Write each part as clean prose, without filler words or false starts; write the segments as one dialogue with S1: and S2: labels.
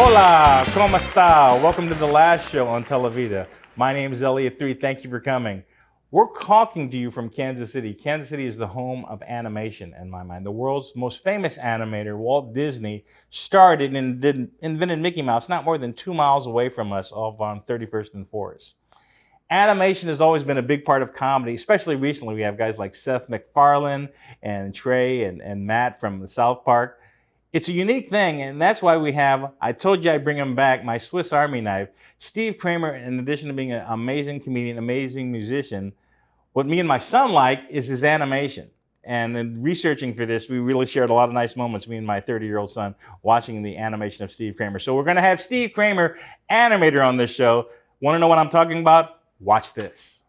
S1: Hola, ¿cómo está? Welcome to the last show on Televida. My name is Elliot3. Thank you for coming. We're talking to you from Kansas City. Kansas City is the home of animation, in my mind. The world's most famous animator, Walt Disney, started and invented Mickey Mouse not more than 2 miles away from us off on 31st and Forest. Animation has always been a big part of comedy, especially recently. We have guys like Seth MacFarlane and Trey and Matt from the South Park. It's a unique thing, and that's why we have, I told you I'd bring him back, my Swiss Army knife. Steve Kramer, in addition to being an amazing comedian, amazing musician, what me and my son like is his animation. And in researching for this, we really shared a lot of nice moments, me and my 30-year-old son, watching the animation of Steve Kramer. So we're going to have Steve Kramer, animator, on this show. Want to know what I'm talking about? Watch this.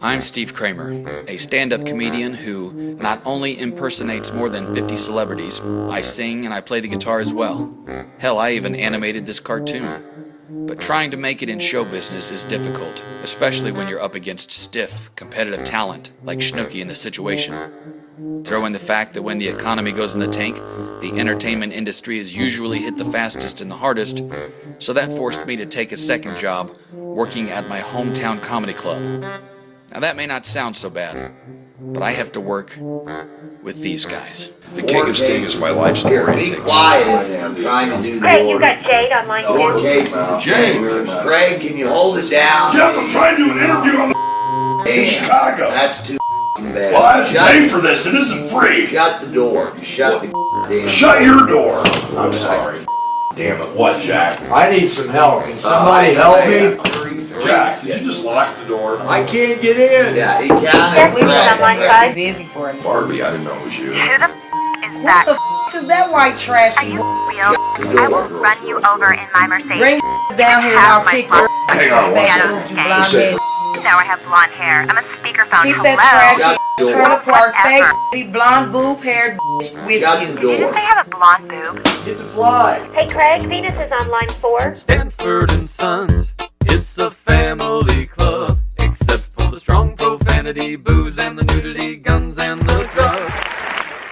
S2: I'm Steve Kramer, a stand-up comedian who not only impersonates more than 50 celebrities, I sing and I play the guitar as well. Hell, I even animated this cartoon. But trying to make it in show business is difficult, especially when you're up against stiff, competitive talent like Snooki in The Situation. Throw in the fact that when the economy goes in the tank, the entertainment industry is usually hit the fastest and the hardest, so that forced me to take a second job working at my hometown comedy club. Now that may not sound so bad, but I have to work with these guys.
S3: The King of Sting is my life story.
S4: Be quiet. I'm trying to do the
S5: Craig, you
S4: order.
S5: got Jade on line
S4: No
S5: too?
S4: case of Jade. Craig, can you hold it down?
S3: Jeff, I'm trying to do an interview on the in Chicago.
S4: That's too bad.
S3: Well, I have to pay for this. It isn't free.
S4: Shut the door. Shut the damn
S3: Shut your door. I'm sorry. Damn it. What, Jack?
S6: I need some help. Can somebody help me?
S3: Jack, did you just lock the door?
S6: I can't get in.
S4: Yeah, he counted.
S5: Jeffrey's on line 5.
S7: Busy for me.
S3: Barbie, I didn't know it was you.
S8: Who the is
S7: Who
S8: that?
S7: the is that white
S8: Are
S7: trashy?
S8: you real? I will run you over in my Mercedes.
S7: Bring down here and I'll kick your
S3: Hang on one
S7: that
S3: second.
S7: you blonde
S3: Say-
S7: head.
S8: Now I have blonde hair. I'm a speakerphone.
S7: Keep
S8: Hello.
S7: that trashy trailer park
S8: Whatever.
S7: fake blonde boob haired with
S4: Shut the
S7: you.
S8: Did you
S4: door.
S8: say I have a blonde boob?
S6: Get the fly.
S5: Hey Craig, Venus is on line 4.
S9: Stanford and Sons, it's a family club, except for the strong profanity, booze and the nudity, guns and the drugs.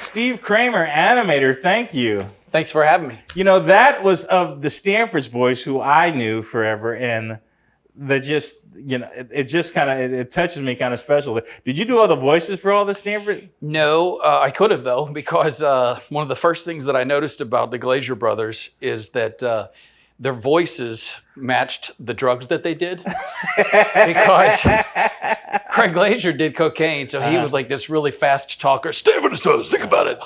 S1: Steve Kramer, animator, thank you.
S10: Thanks for having me.
S1: You know, that was of the Stanford's boys who I knew forever, and that just, you know, it just kind of, it touches me kind of special. Did you do all the voices for all the Stanford?
S10: No, I could have though, because one of the first things that I noticed about the Glazier brothers is that their voices matched the drugs that they did. Because Craig Glazier did cocaine, so he was like this really fast talker. Stanford and Sons, think about it.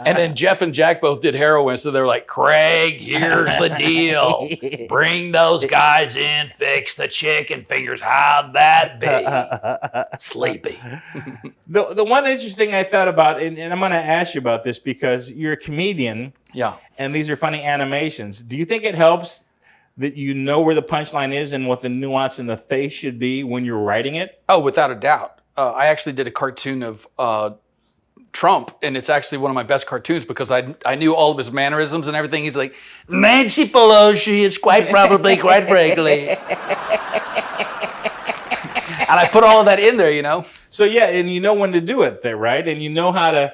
S10: And then Jeff and Jack both did heroin, so they're like, Craig, here's the deal. Bring those guys in, fix the chicken fingers. How'd that be? Sleepy.
S1: The one interesting I thought about, and I'm going to ask you about this because you're a comedian,
S10: Yeah.
S1: and these are funny animations. Do you think it helps that you know where the punchline is and what the nuance in the face should be when you're writing it?
S10: Oh, without a doubt. I actually did a cartoon of Trump, and it's actually one of my best cartoons because I knew all of his mannerisms and everything. He's like, Nancy Pelosi is quite probably, quite frankly. And I put all of that in there, you know?
S1: So yeah, and you know when to do it there, right? And you know how to,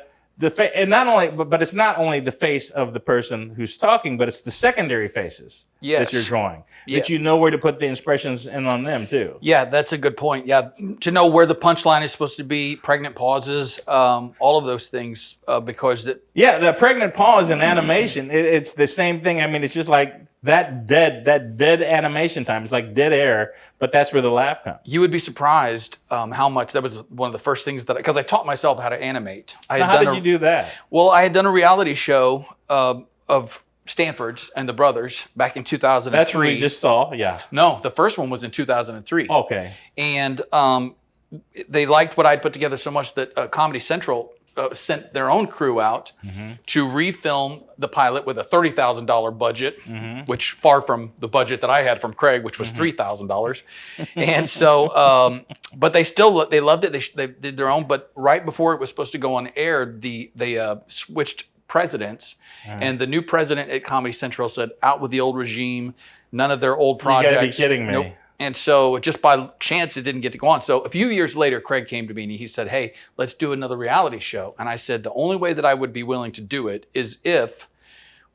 S1: and not only, but it's not only the face of the person who's talking, but it's the secondary faces that you're drawing. That you know where to put the expressions in on them too.
S10: Yeah, that's a good point. Yeah, to know where the punchline is supposed to be, pregnant pauses, all of those things, because it.
S1: Yeah, the pregnant pause in animation, it's the same thing. I mean, it's just like that dead animation time. It's like dead air, but that's where the laugh comes.
S10: You would be surprised how much that was one of the first things that, because I taught myself how to animate.
S1: How did you do that?
S10: Well, I had done a reality show of Stanford's and the brothers back in 2003.
S1: That's what we just saw, yeah.
S10: No, the first one was in 2003.
S1: Okay.
S10: And they liked what I'd put together so much that Comedy Central sent their own crew out to refilm the pilot with a $30,000 budget, which far from the budget that I had from Craig, which was $3,000. And so, but they loved it. They did their own. But right before it was supposed to go on air, they switched presidents, and the new president at Comedy Central said, "Out with the old regime, none of their old projects."
S1: You gotta be kidding me.
S10: Nope. And so just by chance, it didn't get to go on. So a few years later, Craig came to me and he said, hey, let's do another reality show. And I said, the only way that I would be willing to do it is if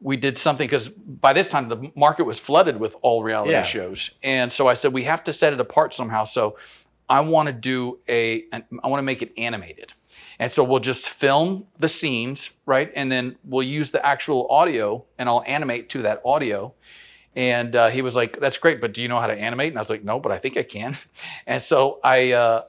S10: we did something, because by this time the market was flooded with all reality shows. And so I said, we have to set it apart somehow. So I want to make it animated. And so we'll just film the scenes, right? And then we'll use the actual audio and I'll animate to that audio. And he was like, that's great, but do you know how to animate? And I was like, no, but I think I can. And so I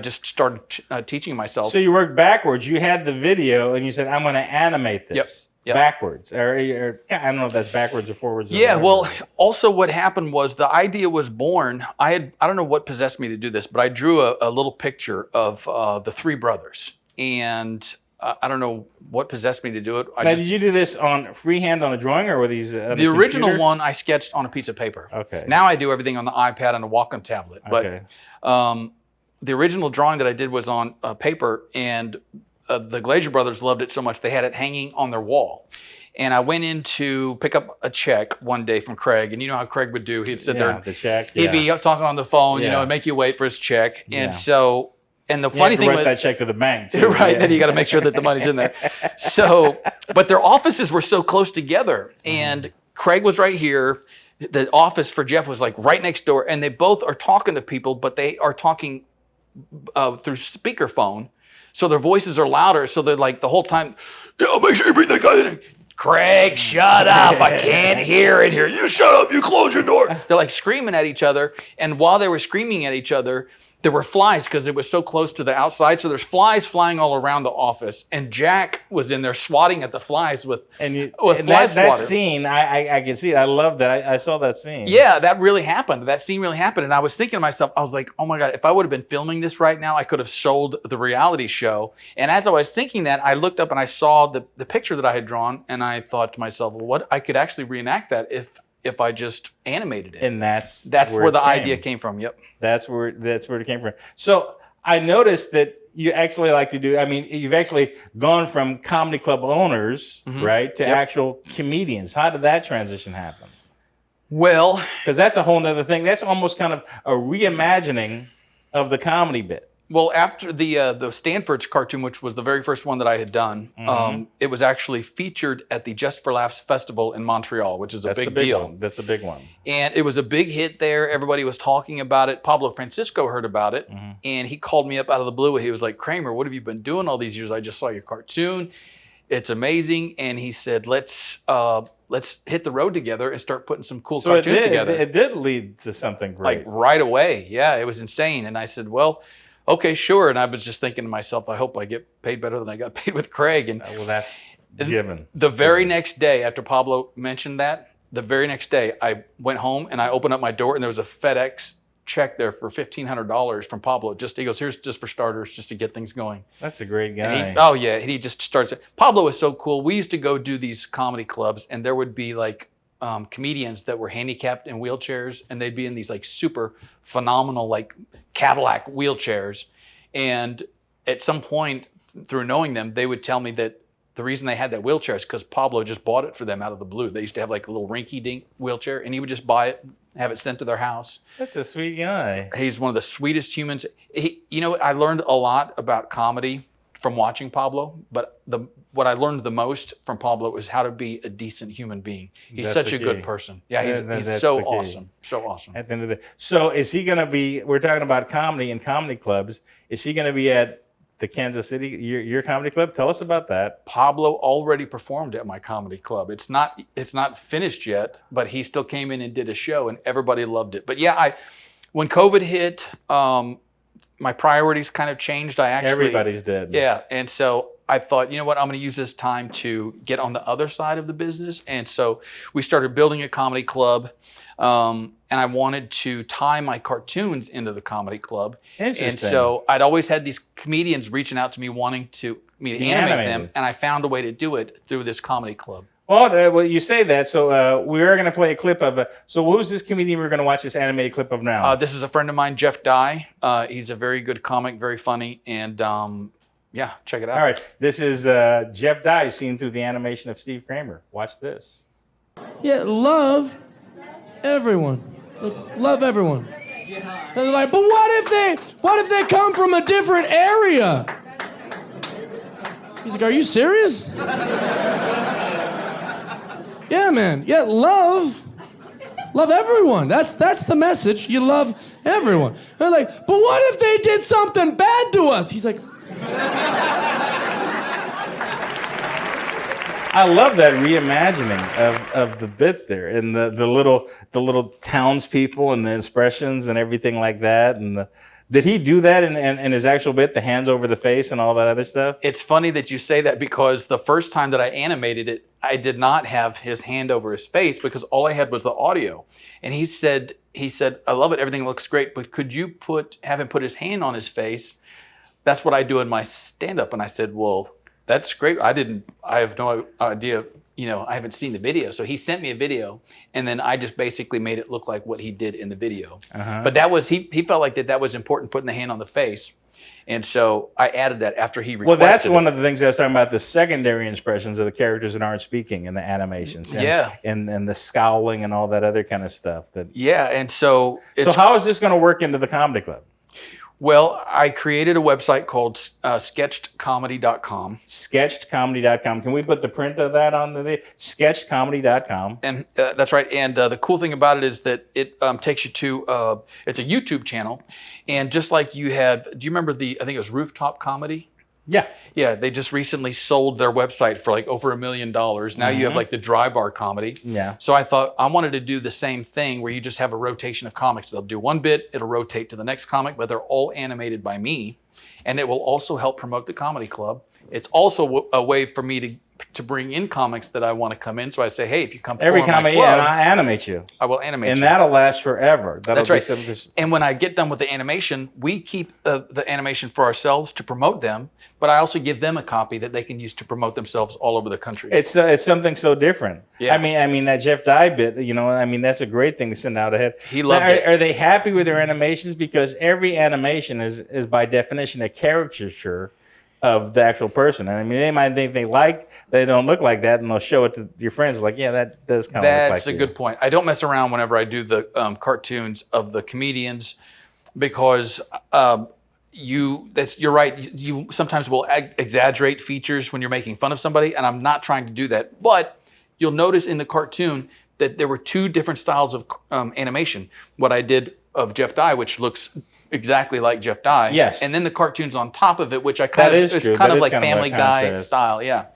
S10: just started teaching myself.
S1: So you worked backwards. You had the video and you said, I'm going to animate this.
S10: Yep.
S1: Backwards. Or I don't know if that's backwards or forwards.
S10: Yeah, well, also what happened was the idea was born. I don't know what possessed me to do this, but I drew a little picture of the three brothers. And I don't know what possessed me to do it.
S1: Did you do this on freehand on a drawing, or were these
S10: the original one I sketched on a piece of paper.
S1: Okay.
S10: Now I do everything on the iPad and a Wacom tablet. But
S1: Okay.
S10: The original drawing that I did was on paper, and the Glazer brothers loved it so much they had it hanging on their wall. And I went in to pick up a check one day from Craig, and you know how Craig would do. He'd sit there.
S1: The check.
S10: He'd be talking on the phone, you know, and make you wait for his check. And so, and the funny thing was,
S1: that check to the bank too.
S10: Right? Then you got to make sure that the money's in there. So, but their offices were so close together, and Craig was right here. The office for Jeff was like right next door, and they both are talking to people, but they are talking through speakerphone, so their voices are louder. So they're like the whole time, make sure you bring that guy in. Craig, shut up! I can't hear in here. You shut up! You close your door. They're like screaming at each other, and while they were screaming at each other, there were flies because it was so close to the outside. So there's flies flying all around the office, and Jack was in there swatting at the flies with fly
S1: that
S10: swatter.
S1: scene, I can see it. I love that. I saw that scene.
S10: Yeah, that really happened. That scene really happened. And I was thinking to myself, I was like, oh my God, if I would have been filming this right now, I could have sold the reality show. And as I was thinking that, I looked up and I saw the picture that I had drawn, and I thought to myself, well, what I could actually reenact that if I just animated it.
S1: And that's
S10: where the idea came from. Yep.
S1: That's where it came from. So I noticed that you actually like to do, I mean, you've actually gone from comedy club owners, right, to actual comedians. How did that transition happen?
S10: Well,
S1: because that's a whole nother thing. That's almost kind of a reimagining of the comedy bit.
S10: Well, after the Stanford's cartoon, which was the very first one that I had done, it was actually featured at the Just for Laughs Festival in Montreal, which is a big deal.
S1: That's a big one.
S10: And it was a big hit there. Everybody was talking about it. Pablo Francisco heard about it, and he called me up out of the blue. He was like, Kramer, what have you been doing all these years? I just saw your cartoon. It's amazing. And he said, let's hit the road together and start putting some cool cartoons together.
S1: It did lead to something great.
S10: Like right away. Yeah, it was insane. And I said, well, okay, sure. And I was just thinking to myself, I hope I get paid better than I got paid with Craig. And
S1: well, that's given.
S10: The very next day after Pablo mentioned that, the very next day I went home and I opened up my door and there was a FedEx check there for $1,500 from Pablo. He goes, here's just for starters, just to get things going.
S1: That's a great guy.
S10: And he just starts. Pablo was so cool. We used to go do these comedy clubs, and there would be like comedians that were handicapped in wheelchairs, and they'd be in these like super phenomenal like Cadillac wheelchairs. And at some point through knowing them, they would tell me that the reason they had that wheelchair is because Pablo just bought it for them out of the blue. They used to have like a little rinky-dink wheelchair, and he would just buy it, have it sent to their house.
S1: That's a sweet guy.
S10: He's one of the sweetest humans. I learned a lot about comedy from watching Pablo, but what I learned the most from Pablo is how to be a decent human being. He's such a good person. Yeah, he's so awesome. So awesome.
S1: At the end of the day. So is he going to be, we're talking about comedy and comedy clubs, is he going to be at the Kansas City, your comedy club? Tell us about that.
S10: Pablo already performed at my comedy club. It's not finished yet, but he still came in and did a show, and everybody loved it. But yeah, when COVID hit, my priorities kind of changed.
S1: Everybody's dead.
S10: Yeah, and so I thought, you know what, I'm going to use this time to get on the other side of the business. And so we started building a comedy club, and I wanted to tie my cartoons into the comedy club. And so I'd always had these comedians reaching out to me wanting me to animate them, and I found a way to do it through this comedy club.
S1: Well, you say that, so we are going to play a clip of so who's this comedian we're going to watch this animated clip of now?
S10: This is a friend of mine, Jeff Dye. He's a very good comic, very funny, and yeah, check it out.
S1: All right, this is Jeff Dye seen through the animation of Steve Kramer. Watch this.
S11: Yeah, love everyone. Love everyone. They're like, but what if they come from a different area? He's like, are you serious? Yeah, man. Yeah, love everyone. That's the message. You love everyone. They're like, but what if they did something bad to us? He's like,
S1: I love that reimagining of the bit there, and the little townspeople and the expressions and everything like that. And did he do that in his actual bit, the hands over the face and all that other stuff?
S10: It's funny that you say that because the first time that I animated it, I did not have his hand over his face because all I had was the audio. And he said, I love it, everything looks great, but could you have him put his hand on his face? That's what I do in my stand-up. And I said, well, that's great. I have no idea, I haven't seen the video. So he sent me a video, and then I just basically made it look like what he did in the video. But that was, he felt like that was important, putting the hand on the face. And so I added that after he requested.
S1: Well, that's one of the things I was talking about, the secondary expressions of the characters that aren't speaking in the animations. And the scowling and all that other kind of stuff.
S10: And so...
S1: So how is this going to work into the comedy club?
S10: Well, I created a website called sketchedcomedy.com.
S1: Sketchedcomedy.com. Can we put the print of that on the sketchedcomedy.com?
S10: And that's right. And the cool thing about it is that it takes you to, it's a YouTube channel. And just like you had, do you remember I think it was Rooftop Comedy?
S1: Yeah.
S10: Yeah, they just recently sold their website for like over $1 million. Now you have like the Dry Bar Comedy.
S1: Yeah.
S10: So I thought I wanted to do the same thing where you just have a rotation of comics. They'll do one bit, it'll rotate to the next comic, but they're all animated by me. And it will also help promote the comedy club. It's also a way for me to bring in comics that I want to come in. So I say, hey, if you come
S1: every
S10: comic,
S1: and I animate you.
S10: I will animate
S1: and
S10: you.
S1: And that'll last forever.
S10: That's right. And when I get done with the animation, we keep the animation for ourselves to promote them, but I also give them a copy that they can use to promote themselves all over the country.
S1: It's something so different. Yeah. I mean that Jeff Dye bit, that's a great thing to send out ahead.
S10: He loved it.
S1: Are they happy with their animations? Because every animation is by definition a caricature of the actual person. And I mean, they might think they don't look like that, and they'll show it to your friends like, yeah, that does kind of look like
S10: That's a good point. I don't mess around whenever I do the cartoons of the comedians because you're right. You sometimes will exaggerate features when you're making fun of somebody, and I'm not trying to do that. But you'll notice in the cartoon that there were two different styles of animation. What I did of Jeff Dye, which looks exactly like Jeff Dye.
S1: Yes.
S10: And then the cartoons on top of it, which I kind of like Family Guy style. Yeah.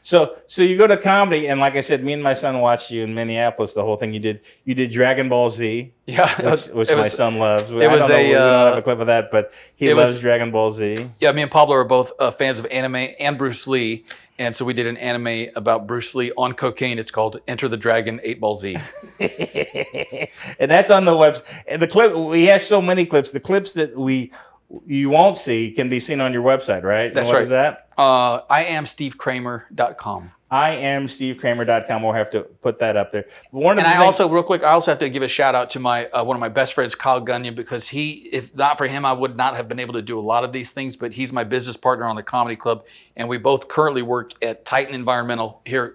S1: So you go to comedy, and like I said, me and my son watched you in Minneapolis. The whole thing you did Dragon Ball Z, which my son loves. We don't have a clip of that, but he loves Dragon Ball Z.
S10: Yeah, me and Pablo are both fans of anime and Bruce Lee, and so we did an anime about Bruce Lee on cocaine. It's called Enter the Dragon 8 Ball Z,
S1: and that's on the website. And the clip, we have so many clips. The clips that you won't see can be seen on your website, right?
S10: That's
S1: right.
S10: What
S1: is that?
S10: I am SteveKramer.com.
S1: I am SteveKramer.com. We'll have to put that up there.
S10: Real quick, I also have to give a shout out to my one of my best friends, Kyle Gunyon, because if not for him, I would not have been able to do a lot of these things. But he's my business partner on the comedy club, and we both currently work at Titan Environmental here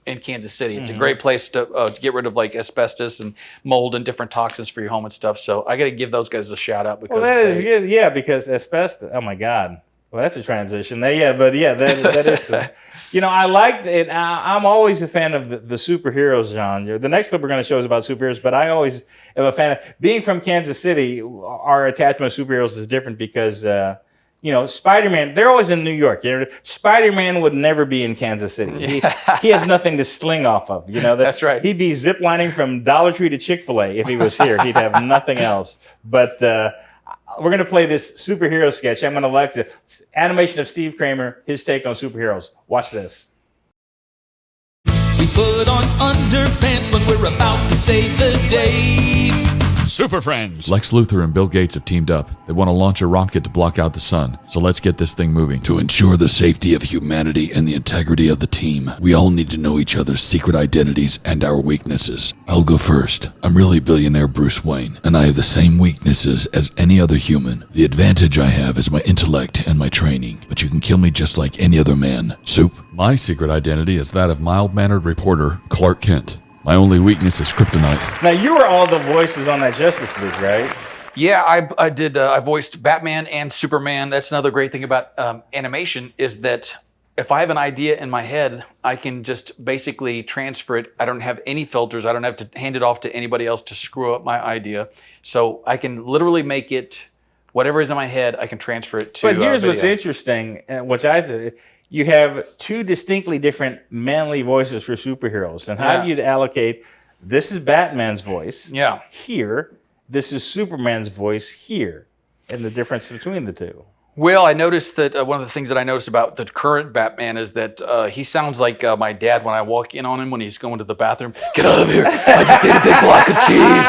S10: in Kansas City. It's a great place to get rid of like asbestos and mold and different toxins for your home and stuff. So I got to give those guys a shout out because
S1: that is good. Yeah, because asbestos. Oh my God. Well, that's a transition. That is. I like it. I'm always a fan of the superheroes genre. The next clip we're going to show is about superheroes, but I always am a fan of being from Kansas City. Our attachment to superheroes is different because. Spider-Man, they're always in New York. Spider-Man would never be in Kansas City. He has nothing to sling off of.
S10: That's right.
S1: He'd be ziplining from Dollar Tree to Chick-fil-A if he was here. He'd have nothing else. But we're going to play this superhero sketch. I'm going to like the animation of Steve Kramer, his take on superheroes. Watch this.
S11: We put on underpants when we're about to save the day.
S12: Super Friends. Lex Luthor and Bill Gates have teamed up. They want to launch a rocket to block out the sun. So let's get this thing moving.
S13: To ensure the safety of humanity and the integrity of the team, we all need to know each other's secret identities and our weaknesses. I'll go first. I'm really billionaire Bruce Wayne, and I have the same weaknesses as any other human. The advantage I have is my intellect and my training, but you can kill me just like any other man. Soup?
S12: My secret identity is that of mild-mannered reporter Clark Kent.
S13: My only weakness is kryptonite.
S1: Now, you were all the voices on that Justice League, right?
S10: Yeah, I did. I voiced Batman and Superman. That's another great thing about animation is that if I have an idea in my head, I can just basically transfer it. I don't have any filters. I don't have to hand it off to anybody else to screw up my idea. So I can literally make it, whatever is in my head, I can transfer it to
S1: But here's what's
S10: video.
S1: interesting, which I think, you have two distinctly different manly voices for superheroes. And how do you allocate, this is Batman's voice here, this is Superman's voice here, and the difference between the two?
S10: Well, I noticed that one of the things that I noticed about the current Batman is that he sounds like my dad when I walk in on him when he's going to the bathroom. Get out of here! I just ate a big block of cheese.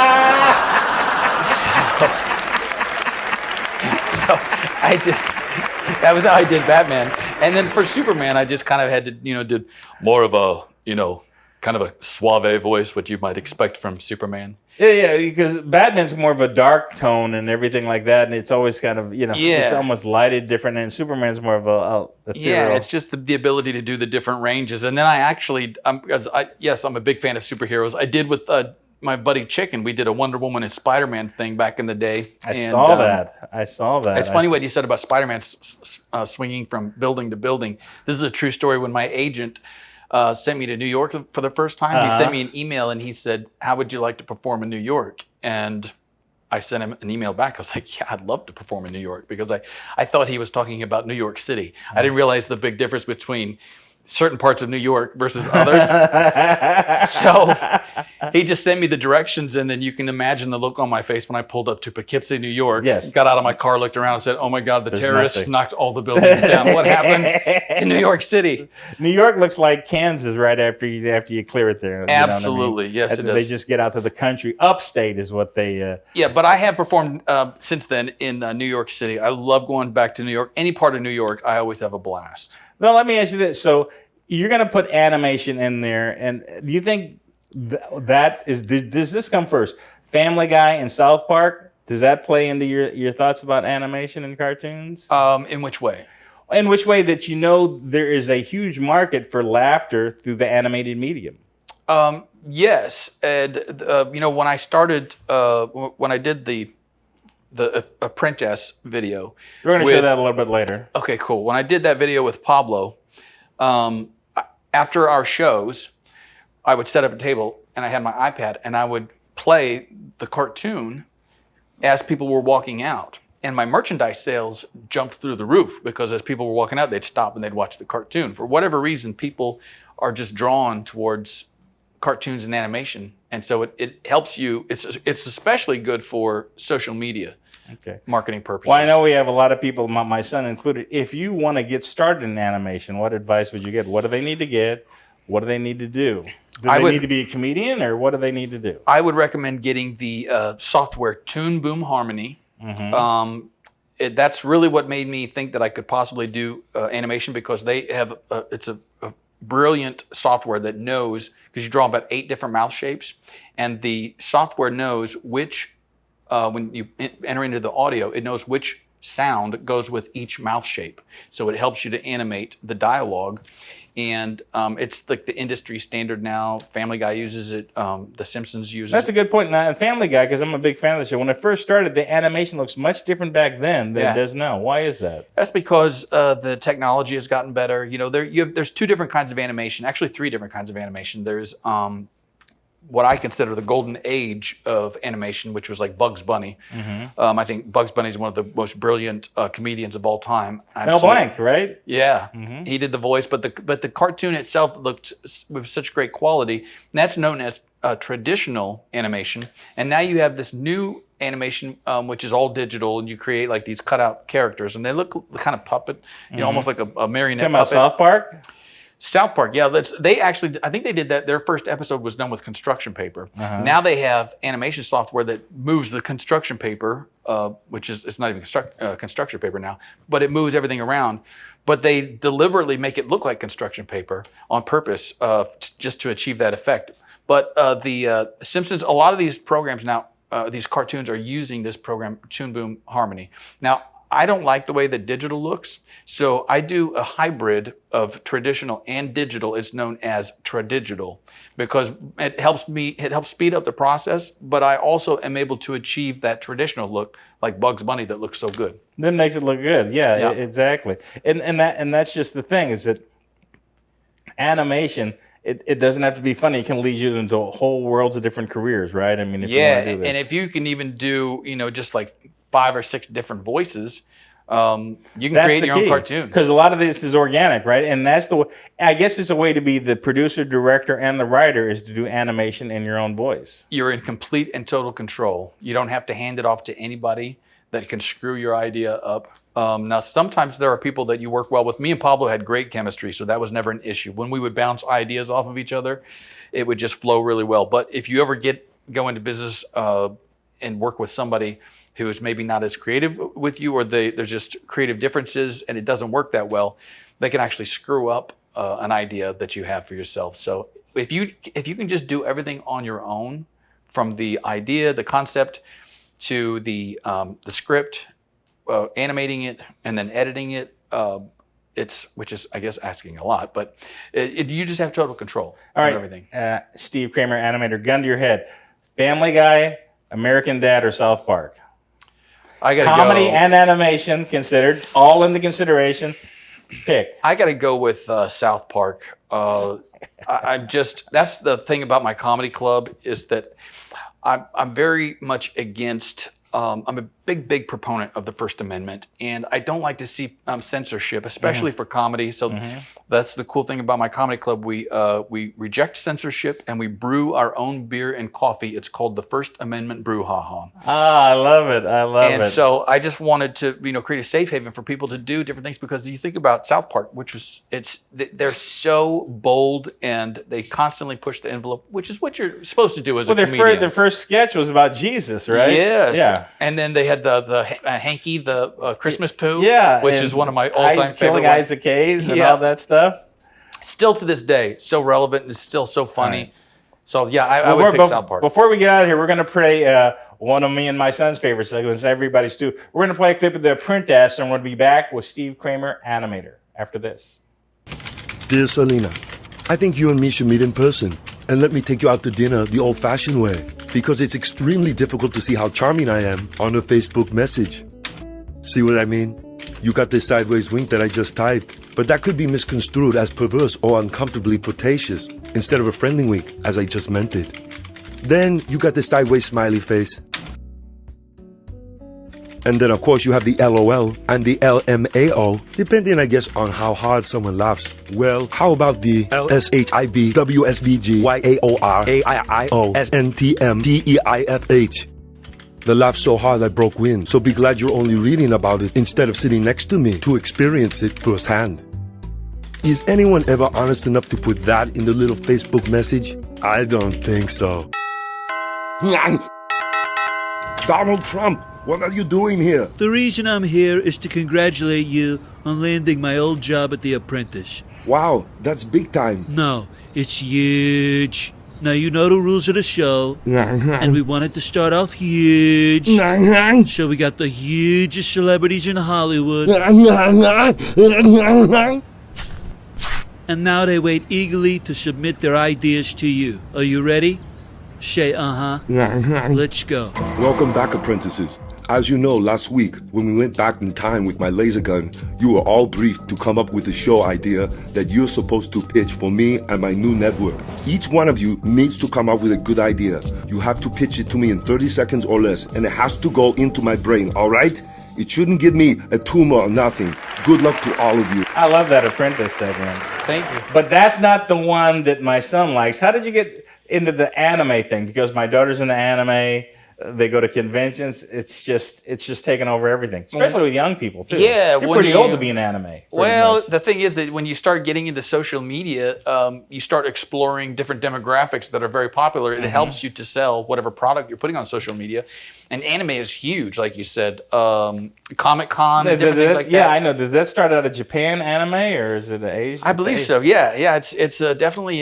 S10: So I just, that was how I did Batman. And then for Superman, I just kind of had to, did more of a, kind of a suave voice, what you might expect from Superman.
S1: Yeah, because Batman's more of a dark tone and everything like that, and it's always kind of, it's almost lighted different, and Superman's more of a ethereal.
S10: Yeah, it's just the ability to do the different ranges. And then I actually, I'm a big fan of superheroes. I did with my buddy Chicken, we did a Wonder Woman and Spider-Man thing back in the day.
S1: I saw that.
S10: It's funny what you said about Spider-Man swinging from building to building. This is a true story. When my agent sent me to New York for the first time, he sent me an email and he said, how would you like to perform in New York? And I sent him an email back. I was like, yeah, I'd love to perform in New York, because I thought he was talking about New York City. I didn't realize the big difference between certain parts of New York versus others. So he just sent me the directions, and then you can imagine the look on my face when I pulled up to Poughkeepsie, New York.
S1: Yes.
S10: Got out of my car, looked around, and said, "Oh my God, the terrorists knocked all the buildings down. What happened to New York City?"
S1: New York looks like Kansas right after you clear it there.
S10: Absolutely, yes, it does.
S1: They just get out to the country. Upstate is what they.
S10: Yeah, but I have performed since then in New York City. I love going back to New York. Any part of New York, I always have a blast.
S1: Now, let me ask you this. So you're going to put animation in there, and do you think does this come first? Family Guy and South Park, does that play into your thoughts about animation and cartoons?
S10: In which way?
S1: In which way that there is a huge market for laughter through the animated medium?
S10: Yes, and when I started, when I did the Apprentice video,
S1: we're going to show that a little bit later.
S10: Okay, cool. When I did that video with Pablo, after our shows, I would set up a table and I had my iPad and I would play the cartoon as people were walking out. And my merchandise sales jumped through the roof, because as people were walking out, they'd stop and they'd watch the cartoon. For whatever reason, people are just drawn towards cartoons and animation. And so it helps you. It's especially good for social media.
S1: Okay.
S10: Marketing purposes.
S1: Well, I know we have a lot of people, my son included. If you want to get started in animation, what advice would you get? What do they need to get? What do they need to do? Do they need to be a comedian, or what do they need to do?
S10: I would recommend getting the software Toon Boom Harmony. That's really what made me think that I could possibly do animation, because they have it's a brilliant software that knows, because you draw about 8 different mouth shapes, and the software knows which when you enter into the audio, it knows which sound goes with each mouth shape. So it helps you to animate the dialogue. And it's like the industry standard now. Family Guy uses it. The Simpsons uses it.
S1: That's a good point. Now, Family Guy, because I'm a big fan of the show. When it first started, the animation looks much different back then than it does now. Why is that?
S10: That's because the technology has gotten better. There's 2 different kinds of animation. Actually, 3 different kinds of animation. There's what I consider the golden age of animation, which was like Bugs Bunny. I think Bugs Bunny is one of the most brilliant comedians of all time.
S1: Mel Blanc, right?
S10: Yeah, he did the voice, but the cartoon itself looked with such great quality. And that's known as traditional animation. And now you have this new animation, which is all digital, and you create like these cutout characters, and they look kind of puppet, almost like a marionette puppet.
S1: South Park?
S10: South Park, yeah. I think they did that. Their first episode was done with construction paper. Now they have animation software that moves the construction paper, which is, it's not even construction paper now, but it moves everything around. But they deliberately make it look like construction paper on purpose, just to achieve that effect. But the Simpsons, a lot of these programs now, these cartoons are using this program, Toon Boom Harmony. Now, I don't like the way that digital looks, so I do a hybrid of traditional and digital. It's known as tradigital because it helps speed up the process, but I really am able to achieve that traditional look like Bugs Bunny that looks so good.
S1: That makes it look good. Yeah. Exactly. And that's just the thing is that animation, it doesn't have to be funny. It can lead you into whole worlds of different careers, right? I mean, if you want to do this.
S10: And if you can even do, just like 5 or 6 different voices, you can create your own cartoons.
S1: Because a lot of this is organic, right? And that's I guess it's a way to be the producer, director, and the writer is to do animation in your own voice.
S10: You're in complete and total control. You don't have to hand it off to anybody that can screw your idea up. Now, sometimes there are people that you work well with. Me and Pablo had great chemistry, so that was never an issue. When we would bounce ideas off of each other, it would just flow really well. But if you ever go into business and work with somebody who is maybe not as creative with you, or there's just creative differences and it doesn't work that well, they can actually screw up an idea that you have for yourself. So if you can just do everything on your own, from the idea, the concept, to the script, animating it, and then editing it, which is, I guess, asking a lot, but you just have total control of everything.
S1: Steve Kramer, animator, gun to your head. Family Guy, American Dad, or South Park?
S10: I gotta
S1: Comedy and animation considered, all in the consideration. Pick.
S10: I got to go with South Park. That's the thing about my comedy club is that I'm very much against. I'm a big proponent of the First Amendment, and I don't like to see censorship, especially for comedy. So that's the cool thing about my comedy club. We reject censorship, and we brew our own beer and coffee. It's called the First Amendment Brouhaha.
S1: I love it. I love it.
S10: And so I just wanted to, create a safe haven for people to do different things, because you think about South Park, they're so bold and they constantly push the envelope, which is what you're supposed to do as a comedian.
S1: Their first sketch was about Jesus, right?
S10: Yes.
S1: Yeah.
S10: And then they had the Hanky, the Christmas poo,
S1: yeah,
S10: which is one of my all-time favorite
S1: killing Isaac Hayes and all that stuff.
S10: Still to this day, so relevant and still so funny. Right. So yeah, I would pick South Park.
S1: Before we get out of here, we're going to play one of me and my son's favorite segments, everybody's too. We're going to play a clip of the Apprentice, and we're going to be back with Steve Kramer, animator, after this.
S14: Dear Selena, I think you and me should meet in person, and let me take you out to dinner the old-fashioned way, because it's extremely difficult to see how charming I am on a Facebook message. See what I mean? You got this sideways wink that I just typed, but that could be misconstrued as perverse or uncomfortably flirtatious instead of a friendly wink, as I just meant it. Then you got the sideways smiley face. And then, of course, you have the LOL and the LMAO, depending, I guess, on how hard someone laughs. Well, how about the LSHIB, WSBG, YAOR, AIIO, SNTM, DEIFH? The laugh so hard I broke wind, so be glad you're only reading about it instead of sitting next to me to experience it firsthand. Is anyone ever honest enough to put that in the little Facebook message? I don't think so. Donald Trump, what are you doing here?
S15: The reason I'm here is to congratulate you on landing my old job at The Apprentice.
S14: Wow, that's big time.
S15: No, it's huge. Now you know the rules of the show, and we wanted to start off huge. So we got the hugest celebrities in Hollywood. And now they wait eagerly to submit their ideas to you. Are you ready? Say Let's go.
S14: Welcome back, apprentices. As you know, last week, when we went back in time with my laser gun, you were all briefed to come up with a show idea that you're supposed to pitch for me and my new network. Each one of you needs to come up with a good idea. You have to pitch it to me in 30 seconds or less, and it has to go into my brain, all right? It shouldn't give me a tumor or nothing. Good luck to all of you.
S1: I love that Apprentice segment.
S10: Thank you.
S1: But that's not the one that my son likes. How did you get into the anime thing? Because my daughter's into anime. They go to conventions. It's just taking over everything, especially with young people too.
S10: Yeah,
S1: you're pretty old to be in anime.
S10: Well, the thing is that when you start getting into social media, you start exploring different demographics that are very popular. It helps you to sell whatever product you're putting on social media. And anime is huge, like you said. Comic-Con and different things like that.
S1: Yeah, I know. Did that start out of Japan anime, or is it Asian?
S10: I believe so. Yeah. It's definitely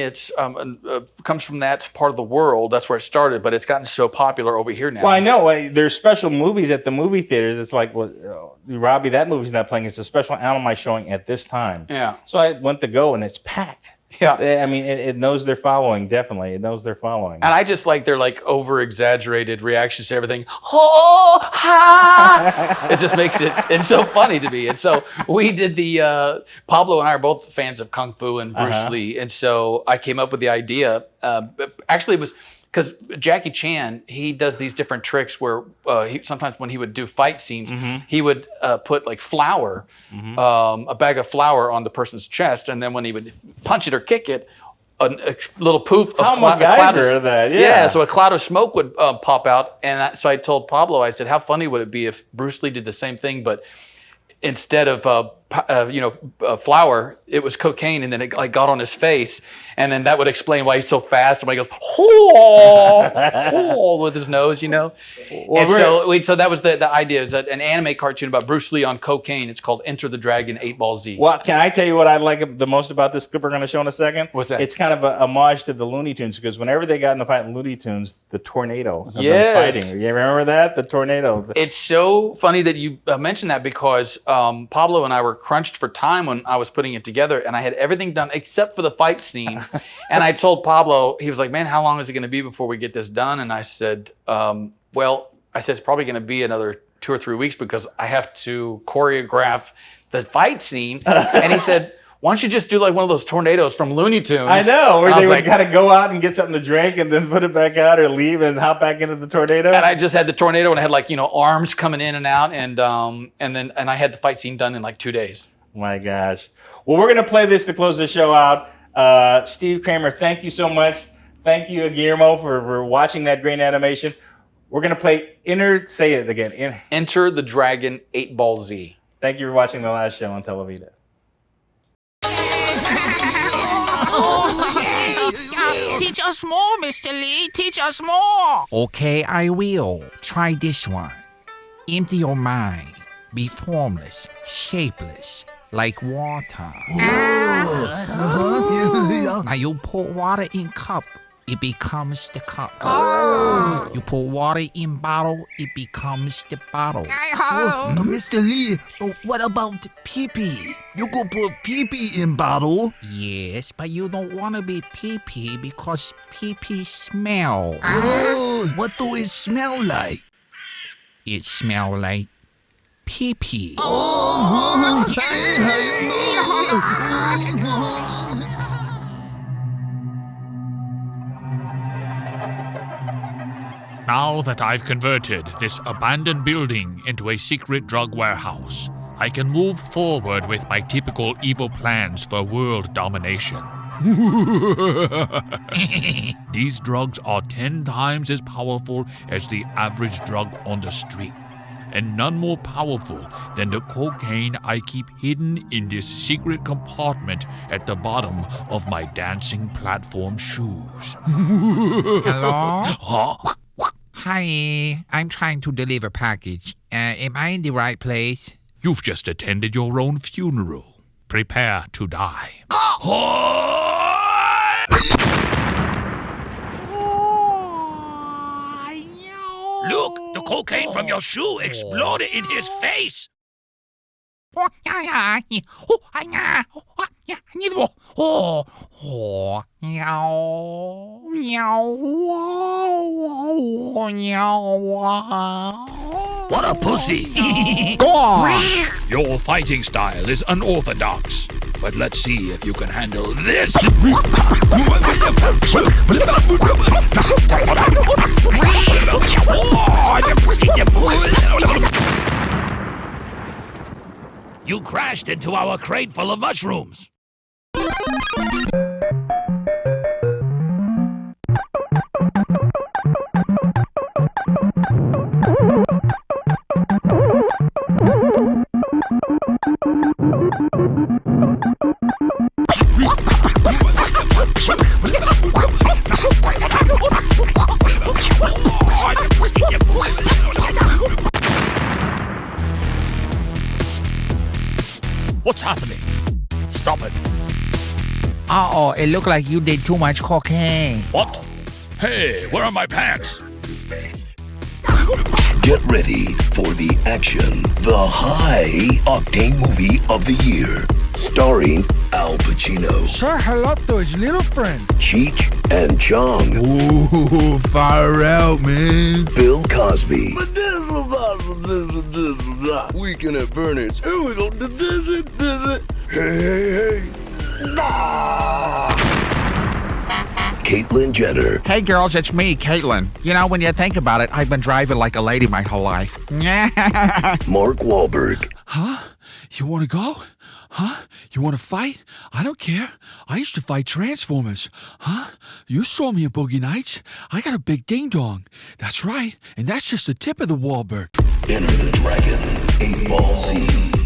S10: comes from that part of the world. That's where it started, but it's gotten so popular over here here now.
S1: Well, I know there's special movies at the movie theaters. It's like, well, Robbie, that movie's not playing. It's a special Anime showing at this time.
S10: Yeah.
S1: So I went to go, and it's packed.
S10: Yeah.
S1: I mean, it knows they're following. Definitely, it knows they're following.
S10: And I just like their like over exaggerated reactions to everything. Oh, ha! It just makes it's so funny to me. And so we did the Pablo and I are both fans of Kung Fu and Bruce Lee. And so I came up with the idea. Actually, it was because Jackie Chan, he does these different tricks where sometimes when he would do fight scenes, he would put like flour, a bag of flour on the person's chest, and then when he would punch it or kick it, a little poof of cloud of
S1: that. Yeah.
S10: So a cloud of smoke would pop out, and so I told Pablo, I said, how funny would it be if Bruce Lee did the same thing, but instead of flour, it was cocaine, and then it like got on his face, and then that would explain why he's so fast and why he goes with his nose, Well, and so that was the idea. Is that an anime cartoon about Bruce Lee on cocaine? It's called Enter the Dragon 8-Ball Z.
S1: Well, can I tell you what I like the most about this clip we're going to show in a second?
S10: What's that?
S1: It's kind of a homage to the Looney Tunes, because whenever they got in a fight in Looney Tunes, the tornado of them fighting. You remember that? The tornado.
S10: It's so funny that you mentioned that, because Pablo and I were crunched for time when I was putting it together, and I had everything done except for the fight scene. And I told Pablo, he was like, man, how long is it going to be before we get this done? And I said, it's probably going to be another 2 or 3 weeks, because I have to choreograph the fight scene. And he said, why don't you just do like one of those tornadoes from Looney Tunes?
S1: I know, where they would got to go out and get something to drink and then put it back out, or leave and hop back into the tornado.
S10: And I just had the tornado, and I had like, arms coming in and out, and I had the fight scene done in like 2 days.
S1: My gosh. Well, we're going to play this to close the show out. Steve Kramer, thank you so much. Thank you, Guillermo, for watching that great animation. We're going to play say it again.
S10: Enter the Dragon 8-Ball Z.
S1: Thank you for watching the last show on Televida.
S16: Teach us more, Mr. Lee. Teach us more. Okay, I will. Try this one. Empty your mind. Be formless, shapeless, like water. Now you pour water in cup, it becomes the cup. You pour water in bottle, it becomes the bottle.
S17: Mr. Lee, what about pee-pee? You could put pee-pee in bottle.
S16: Yes, but you don't want to be pee-pee because pee-pee smell.
S17: What do it smell like?
S16: It smell like pee-pee.
S18: Now that I've converted this abandoned building into a secret drug warehouse, I can move forward with my typical evil plans for world domination. These drugs are 10 times as powerful as the average drug on the street, and none more powerful than the cocaine I keep hidden in this secret compartment at the bottom of my dancing platform shoes.
S16: Hello?
S18: Huh?
S16: Hi, I'm trying to deliver package. Am I in the right place?
S18: You've just attended your own funeral. Prepare to die.
S15: Look, the cocaine from your shoe exploded in his face.
S18: What a pussy! Go on! Your fighting style is unorthodox, but let's see if you can handle this.
S15: You crashed into our crate full of mushrooms.
S18: What's happening? Stop it.
S16: Uh-oh, it looked like you did too much cocaine.
S18: What? Hey, where are my pants?
S19: Get ready for the action, the high-octane movie of the year. Starring Al Pacino.
S11: Say hello to his little friend.
S19: Cheech and Chong.
S17: Ooh, fire out, man.
S19: Bill Cosby.
S17: Weekend at Bernie's. Here we go. Hey.
S19: Caitlyn Jenner.
S16: Hey girls, it's me, Caitlyn. You know, when you think about it, I've been driving like a lady my whole life.
S19: Mark Wahlberg.
S11: Huh? You want to go? Huh? You want to fight? I don't care. I used to fight Transformers. Huh? You saw me in Boogie Nights. I got a big ding-dong. That's right. And that's just the tip of the Wahlberg.
S19: Enter the Dragon. 8 Ball Z.